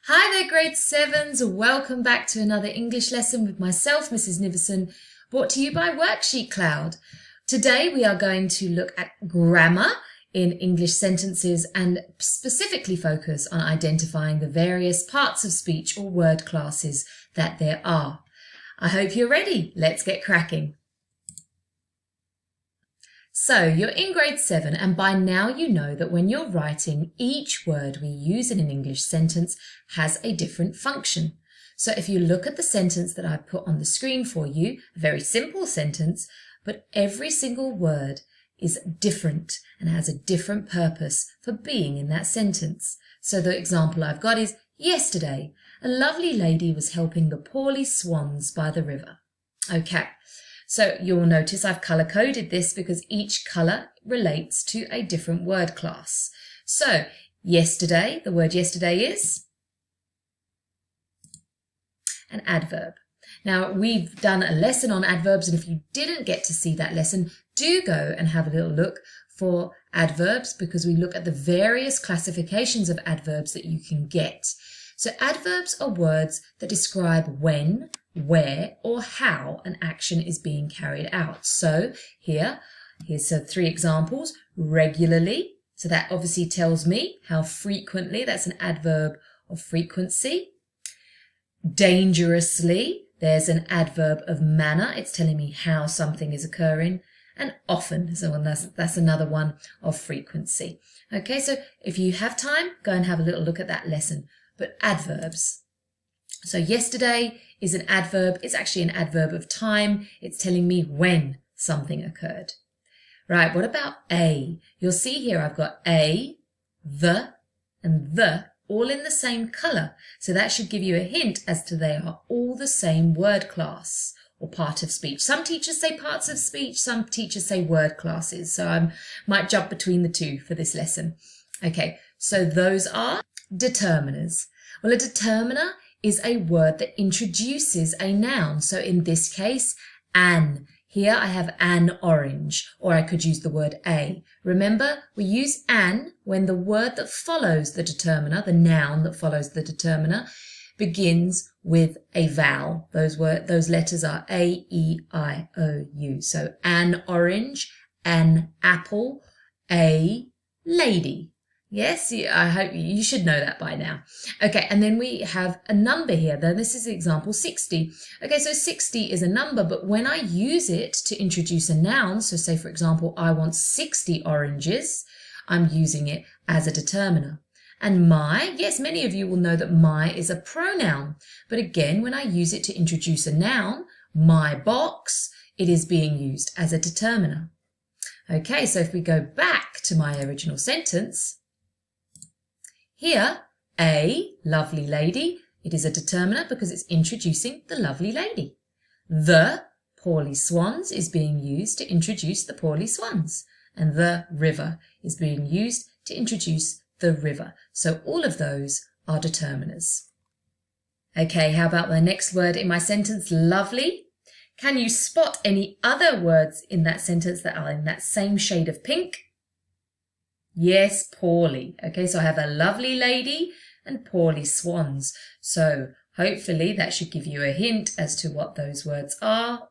Hi there, grade 7s. Welcome back to another English lesson with myself, Mrs. Nivison, brought to you by WorksheetCloud. Today we are going to look at grammar in English sentences and specifically focus on identifying the various parts of speech or word classes that there are. I hope you're ready. Let's get cracking. So you're in grade 7 and by now you know that when you're writing, each word we use in an English sentence has a different function. So if you look at the sentence that I've put on the screen for you, a very simple sentence, but every single word is different and has a different purpose for being in that sentence. So the example I've got is, yesterday, a lovely lady was helping the poorly swans by the river. Okay. So you'll notice I've color-coded this because each color relates to a different word class. So yesterday, the word yesterday is an adverb. Now we've done a lesson on adverbs, and if you didn't get to see that lesson, do go and have a little look for adverbs because we look at the various classifications of adverbs that you can get. So adverbs are words that describe when, where, or how an action is being carried out. So here's 3 examples. Regularly, so that obviously tells me how frequently, that's an adverb of frequency. Dangerously, there's an adverb of manner, it's telling me how something is occurring. And often, so that's another one of frequency. Okay, so if you have time, go and have a little look at that lesson. But adverbs. So yesterday is an adverb. It's actually an adverb of time. It's telling me when something occurred. Right, what about a? You'll see here I've got a, the, and the all in the same color. So that should give you a hint as to they are all the same word class or part of speech. Some teachers say parts of speech, some teachers say word classes. So I might jump between the two for this lesson. Okay, so those are determiners. Well, a determiner is a word that introduces a noun. So in this case, an. Here I have an orange, or I could use the word a. Remember, we use an when the word that follows the determiner, the noun that follows the determiner, begins with a vowel. Those letters are A, E, I, O, U. So an orange, an apple, a lady. Yes, I hope you should know that by now. Okay, and then we have a number here. Then this is the example 60. Okay, so 60 is a number, but when I use it to introduce a noun, so say for example, I want 60 oranges, I'm using it as a determiner. And my, yes, many of you will know that my is a pronoun. But again, when I use it to introduce a noun, my box, it is being used as a determiner. Okay, so if we go back to my original sentence, here, a lovely lady, it is a determiner because it's introducing the lovely lady. The poorly swans is being used to introduce the poorly swans. And the river is being used to introduce the river. So all of those are determiners. Okay, how about the next word in my sentence, lovely? Can you spot any other words in that sentence that are in that same shade of pink? Yes, poorly. Okay, so I have a lovely lady and poorly swans. So hopefully that should give you a hint as to what those words are.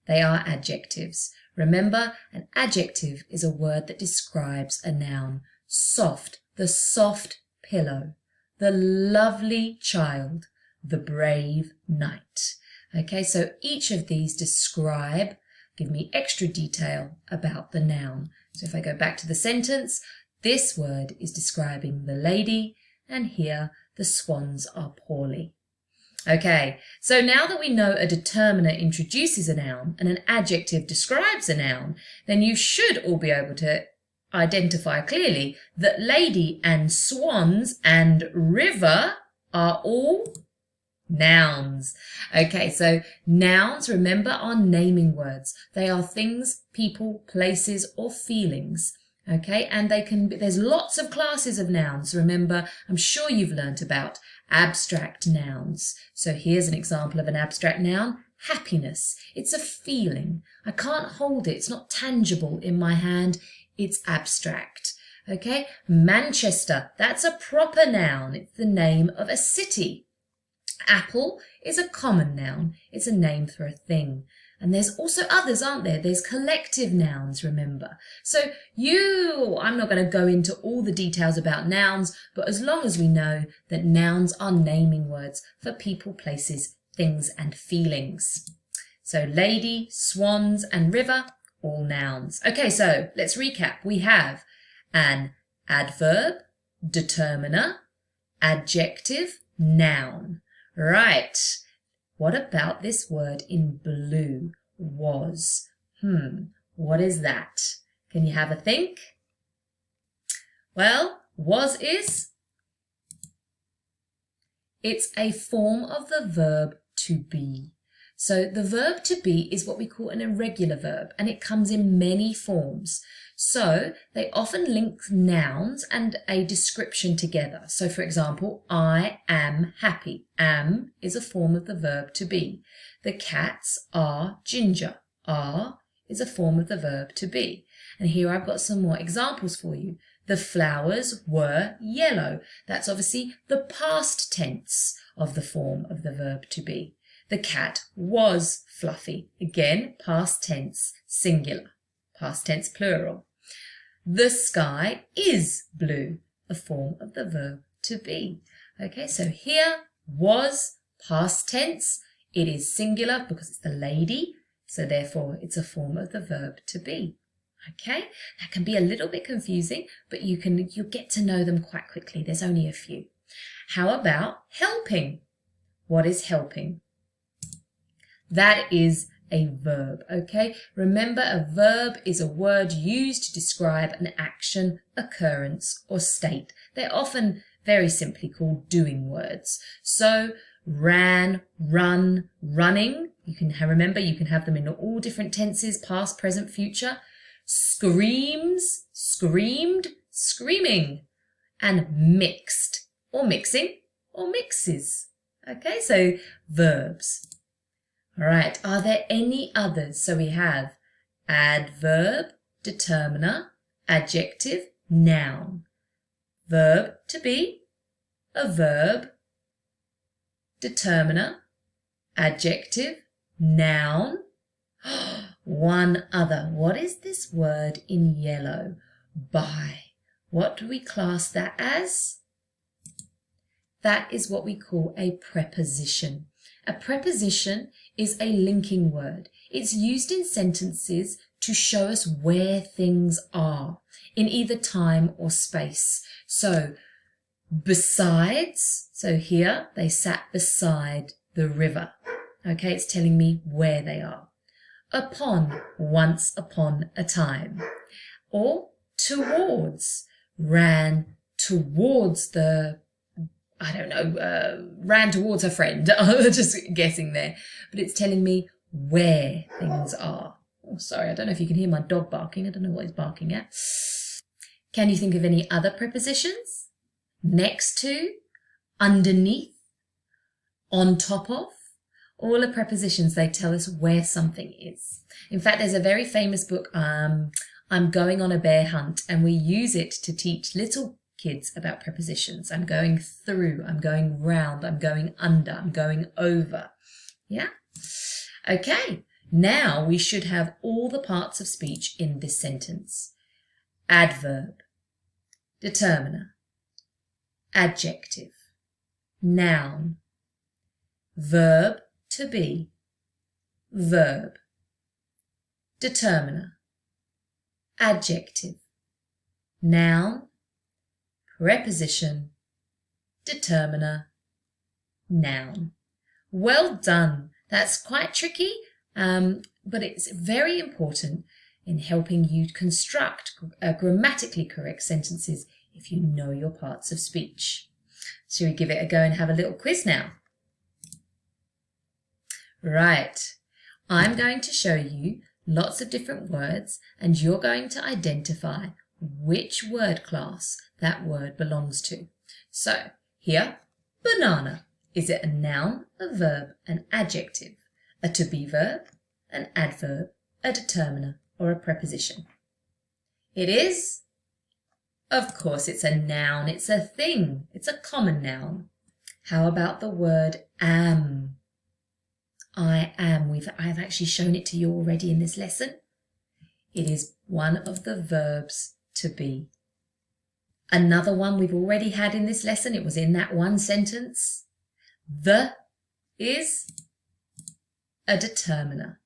They are adjectives. Remember, an adjective is a word that describes a noun. Soft, the soft pillow, the lovely child, the brave knight. Okay, so each of these give me extra detail about the noun. So if I go back to the sentence, this word is describing the lady, and here the swans are poorly. Okay, so now that we know a determiner introduces a noun and an adjective describes a noun, then you should all be able to identify clearly that lady and swans and river are all nouns. Okay, so nouns, remember, are naming words. They are things, people, places, or feelings. Okay, and there's lots of classes of nouns. Remember, I'm sure you've learnt about abstract nouns. So here's an example of an abstract noun, happiness. It's a feeling. I can't hold it. It's not tangible in my hand. It's abstract. Okay, Manchester, that's a proper noun. It's the name of a city. Apple is a common noun. It's a name for a thing. And there's also others, aren't there? There's collective nouns, remember. So I'm not going to go into all the details about nouns, but as long as we know that nouns are naming words for people, places, things, and feelings. So lady, swans, and river, all nouns. Okay, so let's recap. We have an adverb, determiner, adjective, noun. Right. What about this word in blue? Was. What is that? Can you have a think? Well, was is. It's a form of the verb to be. So the verb to be is what we call an irregular verb, and it comes in many forms. So they often link nouns and a description together. So for example, I am happy. Am is a form of the verb to be. The cats are ginger. Are is a form of the verb to be. And here I've got some more examples for you. The flowers were yellow. That's obviously the past tense of the form of the verb to be. The cat was fluffy. Again, past tense, singular. Past tense, plural. The sky is blue, a form of the verb to be. Okay, so here, was, past tense. It is singular because it's the lady, so therefore it's a form of the verb to be. Okay, that can be a little bit confusing, but you'll get to know them quite quickly. There's only a few. How about helping? What is helping? That is a verb, okay? Remember, a verb is a word used to describe an action, occurrence, or state. They're often very simply called doing words. So, ran, run, running. You can have them in all different tenses, past, present, future. Screams, screamed, screaming. And mixed, or mixing, or mixes. Okay, so verbs. All right, are there any others? So we have adverb, determiner, adjective, noun. Verb to be, a verb, determiner, adjective, noun. One other. What is this word in yellow? By. What do we class that as? That is what we call a preposition. A preposition is a linking word. It's used in sentences to show us where things are in either time or space. So, besides, so here they sat beside the river. Okay, it's telling me where they are. Upon, once upon a time. Or towards, ran towards the ran towards her friend. I'm just guessing there. But it's telling me where things are. Oh, sorry, I don't know if you can hear my dog barking. I don't know what he's barking at. Can you think of any other prepositions? Next to, underneath, on top of. All are prepositions. They tell us where something is. In fact, there's a very famous book, I'm Going on a Bear Hunt, and we use it to teach little kids about prepositions. I'm going through, I'm going round, I'm going under, I'm going over. Yeah? Okay, now we should have all the parts of speech in this sentence. Adverb, determiner, adjective, noun, verb to be, verb, determiner, adjective, noun, preposition, determiner, noun. Well done. That's quite tricky, but it's very important in helping you construct grammatically correct sentences if you know your parts of speech. Shall we give it a go and have a little quiz now? Right. I'm going to show you lots of different words, and you're going to identify which word class that word belongs to. So, here, banana. Is it a noun, a verb, an adjective, a to-be verb, an adverb, a determiner, or a preposition? It is Of course, it's a noun. It's a thing. It's a common noun. How about the word am? I am. I've actually shown it to you already in this lesson. It is one of the verbs to be. Another one we've already had in this lesson. It was in that one sentence. The is a determiner.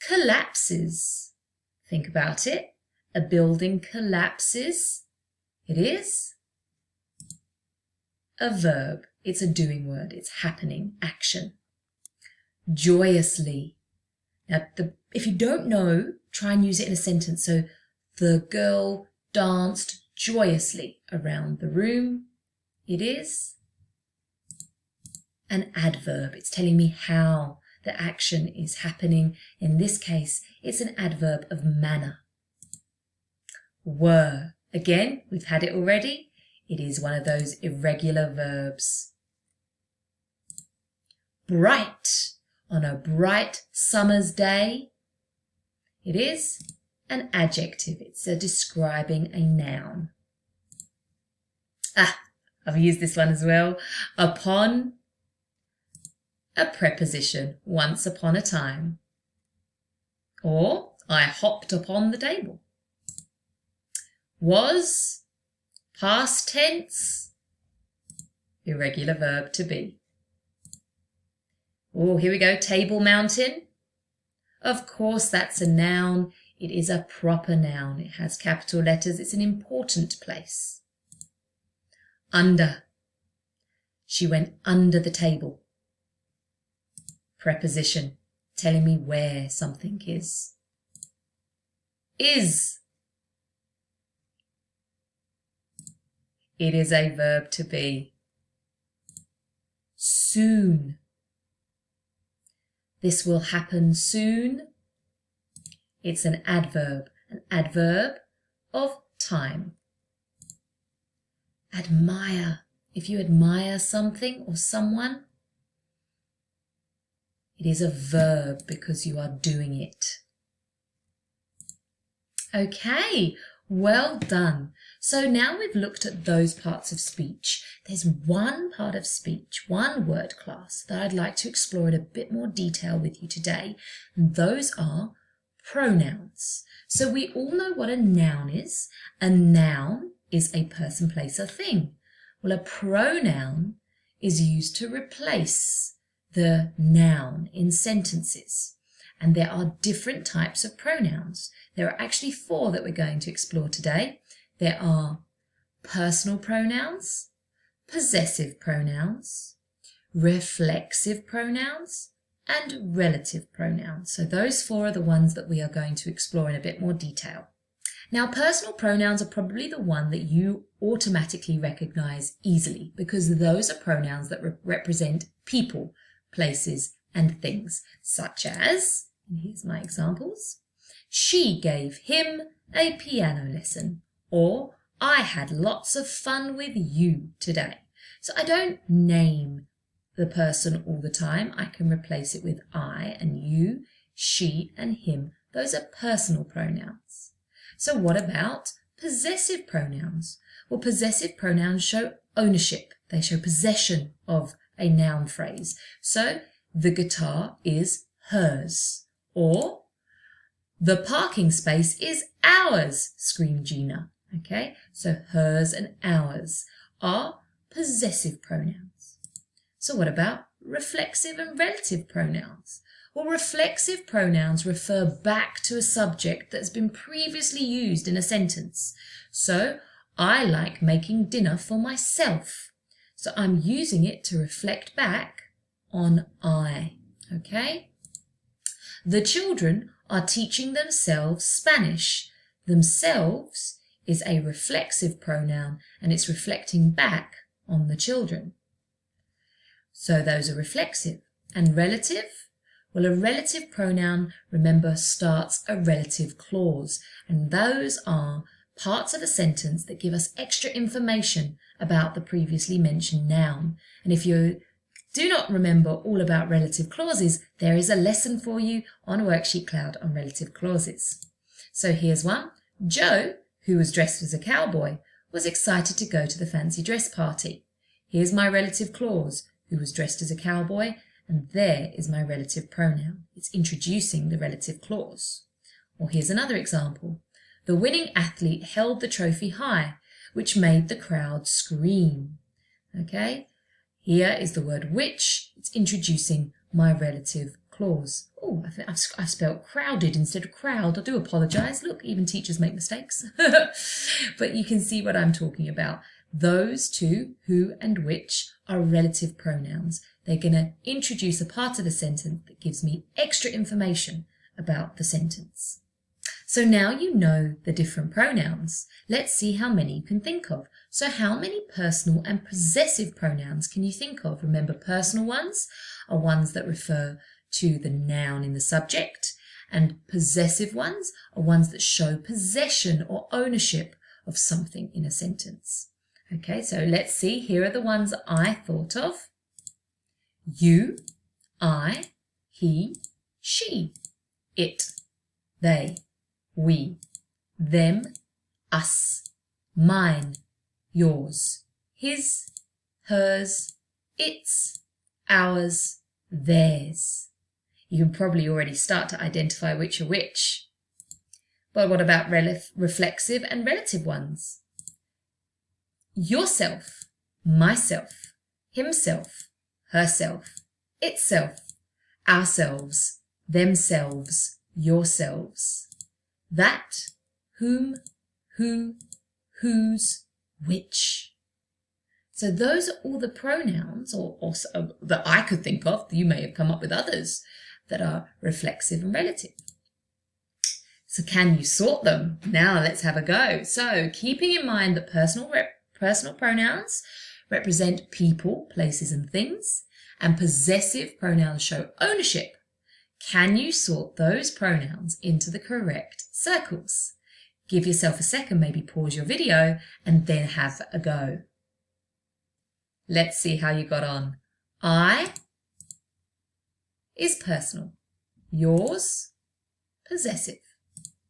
Collapses. Think about it. A building collapses. It is a verb. It's a doing word. It's happening, action. Joyously. Now, if you don't know, try and use it in a sentence. So, the girl danced joyously around the room. It is an adverb. It's telling me how the action is happening. In this case, it's an adverb of manner. Were. Again, we've had it already. It is one of those irregular verbs. Bright. On a bright summer's day. It is an adjective. It's describing a noun. I've used this one as well. Upon. A preposition. Once upon a time. Or I hopped upon the table. Was. Past tense. Irregular verb to be. Oh, here we go. Table Mountain. Of course, that's a noun. It is a proper noun. It has capital letters. It's an important place. Under. She went under the table. Preposition. Telling me where something is. Is. It is a verb to be. Soon. This will happen soon. It's an adverb of time. Admire. If you admire something or someone, it is a verb because you are doing it. Okay, well done. So now we've looked at those parts of speech. There's one part of speech, one word class that I'd like to explore in a bit more detail with you today. And those are pronouns. So we all know what a noun is. A noun is a person, place, or thing. Well, a pronoun is used to replace the noun in sentences. And there are different types of pronouns. There are actually 4 that we're going to explore today. There are personal pronouns, possessive pronouns, reflexive pronouns, and relative pronouns. So those 4 are the ones that we are going to explore in a bit more detail. Now, personal pronouns are probably the one that you automatically recognize easily because those are pronouns that represent people, places, and things, such as, and here's my examples, she gave him a piano lesson, or I had lots of fun with you today. So I don't name the person all the time. I can replace it with I and you, she and him. Those are personal pronouns. So what about possessive pronouns? Well, possessive pronouns show ownership. They show possession of a noun phrase. So the guitar is hers, or the parking space is ours, screamed Gina. Okay, so hers and ours are possessive pronouns. So what about reflexive and relative pronouns? Well, reflexive pronouns refer back to a subject that's been previously used in a sentence. So I like making dinner for myself. So I'm using it to reflect back on I. Okay? The children are teaching themselves Spanish. Themselves is a reflexive pronoun and it's reflecting back on the children. So those are reflexive. And relative? Well, a relative pronoun, remember, starts a relative clause. And those are parts of a sentence that give us extra information about the previously mentioned noun. And if you do not remember all about relative clauses, there is a lesson for you on WorksheetCloud on relative clauses. So here's one. Joe who was dressed as a cowboy, was excited to go to the fancy dress party. Here's my relative clause, who was dressed as a cowboy, and there is my relative pronoun. It's introducing the relative clause. Or here's another example. The winning athlete held the trophy high, which made the crowd scream. Okay? Here is the word which. It's introducing my relative clause. Oh, I think I've spelled crowded instead of crowd. I do apologise. Look, even teachers make mistakes. But you can see what I'm talking about. Those two, who and which, are relative pronouns. They're going to introduce a part of the sentence that gives me extra information about the sentence. So now you know the different pronouns. Let's see how many you can think of. So how many personal and possessive pronouns can you think of? Remember, personal ones are ones that refer to the noun in the subject, and possessive ones are ones that show possession or ownership of something in a sentence. Okay, so let's see. Here are the ones I thought of. You, I, he, she, it, they, we, them, us, mine, yours, his, hers, its, ours, theirs. You can probably already start to identify which are which. But what about reflexive and relative ones? Yourself, myself, himself, herself, itself, ourselves, themselves, yourselves. That, whom, who, whose, which. So those are all the pronouns or that I could think of. You may have come up with others that are reflexive and relative. So can you sort them? Now let's have a go. So keeping in mind that personal pronouns represent people, places and things, and possessive pronouns show ownership, can you sort those pronouns into the correct circles? Give yourself a second, maybe pause your video and then have a go. Let's see how you got on. I is personal. Yours, possessive.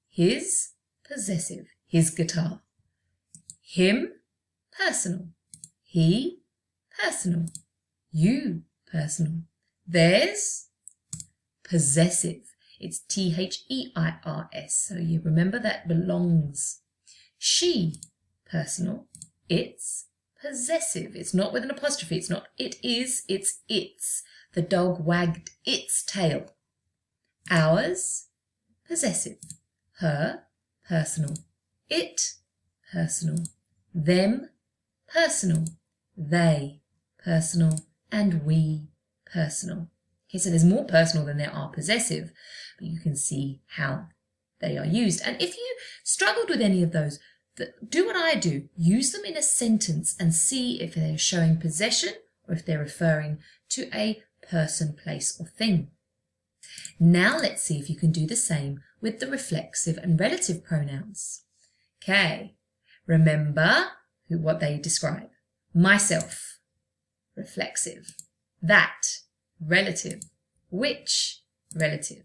His, possessive. His guitar. Him, personal. He, personal. You, personal. Theirs, possessive. It's T-H-E-I-R-S. So you remember that belongs. She, personal. It's possessive. It's not with an apostrophe. It's not it is, it's its. The dog wagged its tail. Ours, possessive. Her, personal. It, personal. Them, personal. They, personal. And we, personal. Okay, so there's more personal than there are possessive, but you can see how they are used. And if you struggled with any of those, do what I do. Use them in a sentence and see if they're showing possession or if they're referring to a person, place, or thing. Now let's see if you can do the same with the reflexive and relative pronouns. Okay, remember what they describe. Myself, reflexive. That, relative. Which, relative.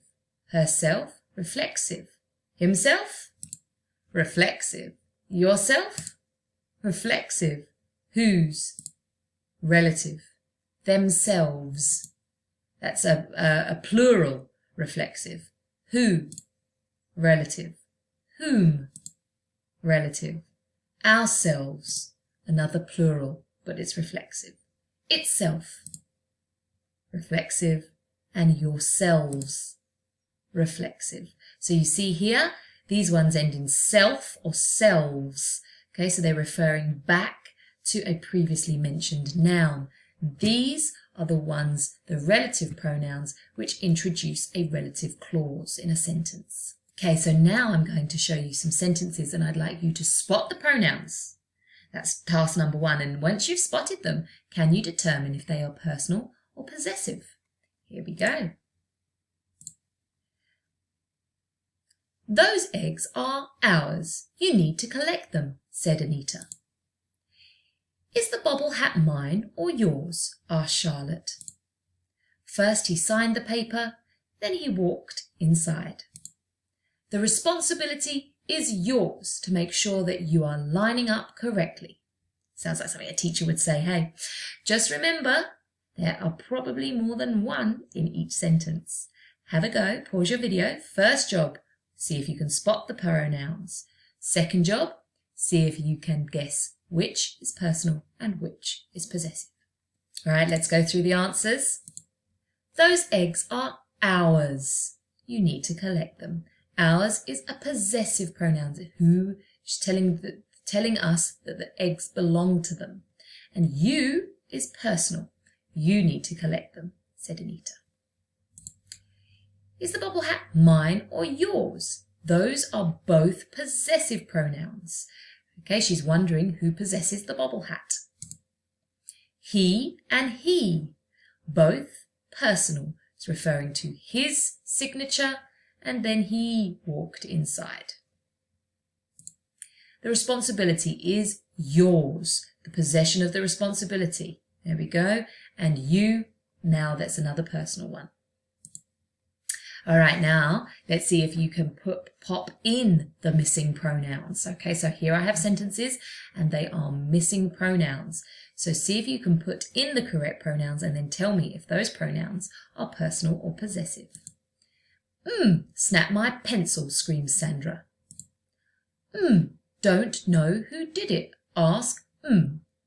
Herself, reflexive. Himself, reflexive. Yourself, reflexive. Whose, relative. Themselves, that's a plural reflexive. Who, relative. Whom, relative. Ourselves, another plural, but it's reflexive. Itself, reflexive, and yourselves, reflexive. So you see here, these ones end in self or selves. Okay, so they're referring back to a previously mentioned noun. These are the ones, the relative pronouns, which introduce a relative clause in a sentence. Okay, so now I'm going to show you some sentences and I'd like you to spot the pronouns. That's task number 1. And once you've spotted them, can you determine if they are personal or possessive? Here we go. Those eggs are ours. You need to collect them, said Anita. Is the bobble hat mine or yours? Asked Charlotte. First he signed the paper, then he walked inside. The responsibility is yours to make sure that you are lining up correctly. Sounds like something a teacher would say, hey. Just remember, there are probably more than one in each sentence. Have a go, pause your video. First job, see if you can spot the pronouns. Second job, see if you can guess which is personal and which is possessive. All right, let's go through the answers. Those eggs are ours. You need to collect them. Ours is a possessive pronoun. Who is telling us that the eggs belong to them. And you is personal. You need to collect them, said Anita. Is the bobble hat mine or yours? Those are both possessive pronouns. Okay, she's wondering who possesses the bobble hat. He and he, both personal. It's referring to his signature, and then he walked inside. The responsibility is yours, the possession of the responsibility. There we go. And you, now that's another personal one. All right, now let's see if you can pop in the missing pronouns. Okay, so here I have sentences and they are missing pronouns. So see if you can put in the correct pronouns and then tell me if those pronouns are personal or possessive. Snap my pencil, screams Sandra. Don't know who did it. Ask,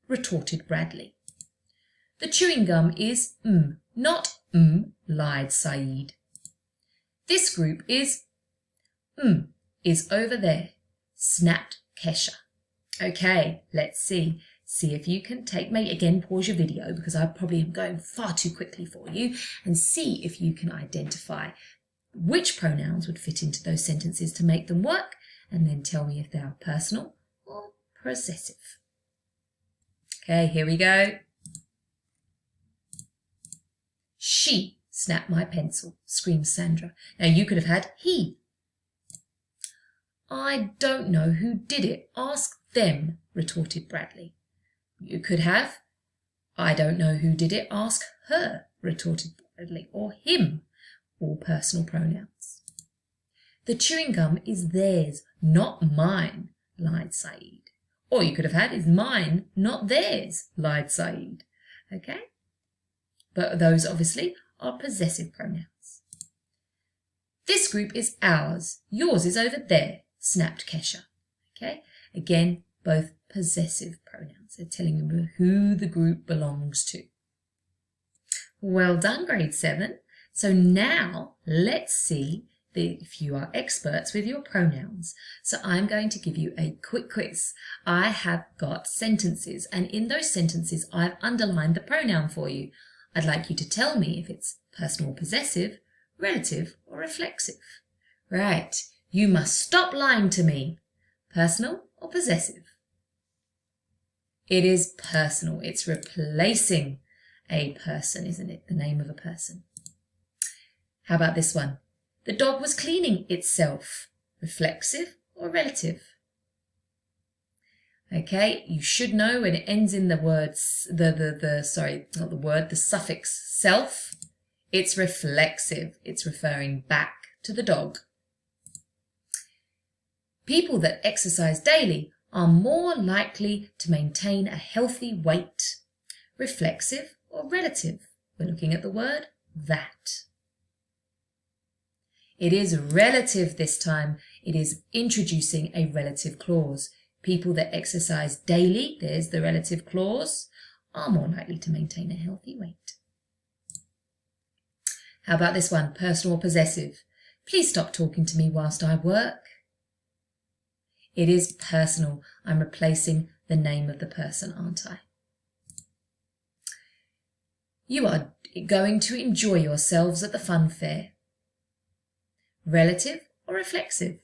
retorted Bradley. The chewing gum is not lied Saeed. This group is over there, snapped Kesha. Okay, let's see. See if you can again, pause your video because I probably am going far too quickly for you, and see if you can identify which pronouns would fit into those sentences to make them work, and then tell me if they are personal or possessive. Okay, here we go. She snapped my pencil, screamed Sandra. Now you could have had he. I don't know who did it. Ask them, retorted Bradley. You could have, I don't know who did it. Ask her, retorted Bradley, or him, all personal pronouns. The chewing gum is theirs, not mine, lied Saeed. Or you could have had, is mine, not theirs, lied Saeed. Okay? But those obviously are possessive pronouns. This group is ours. Yours is over there, snapped Kesha. Okay? Again, both possessive pronouns. They're telling you who the group belongs to. Well done, grade 7. So now let's see if you are experts with your pronouns. So I'm going to give you a quick quiz. I have got sentences, and in those sentences I've underlined the pronoun for you. I'd like you to tell me if it's personal or possessive, relative or reflexive. Right, you must stop lying to me. Personal or possessive? It is personal. It's replacing a person, isn't it? The name of a person. How about this one? The dog was cleaning itself. Reflexive or relative? Okay, you should know when it ends in the words, the suffix self, it's reflexive. It's referring back to the dog. People that exercise daily are more likely to maintain a healthy weight. Reflexive or relative? We're looking at the word that. It is relative this time. It is introducing a relative clause. People that exercise daily, there's the relative clause, are more likely to maintain a healthy weight. How about this one, personal or possessive? Please stop talking to me whilst I work. It is personal. I'm replacing the name of the person, aren't I? You are going to enjoy yourselves at the fun fair. Relative or reflexive?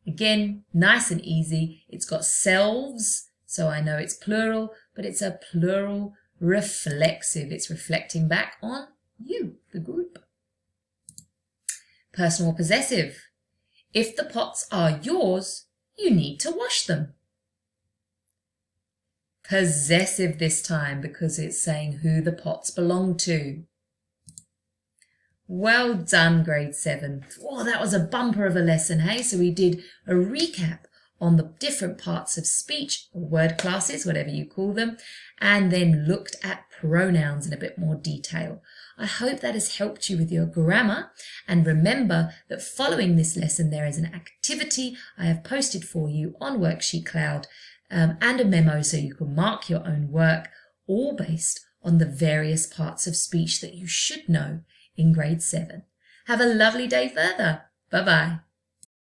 Again, nice and easy. It's got selves, so I know it's plural, but it's a plural reflexive. It's reflecting back on you, the group. Personal or possessive? If the pots are yours, you need to wash them. Possessive this time because it's saying who the pots belong to. Well done, grade 7. Oh, that was a bumper of a lesson, hey? So we did a recap on the different parts of speech, or word classes, whatever you call them, and then looked at pronouns in a bit more detail. I hope that has helped you with your grammar, and remember that following this lesson there is an activity I have posted for you on WorksheetCloud and a memo so you can mark your own work, all based on the various parts of speech that you should know in grade 7. Have a lovely day further. Bye-bye.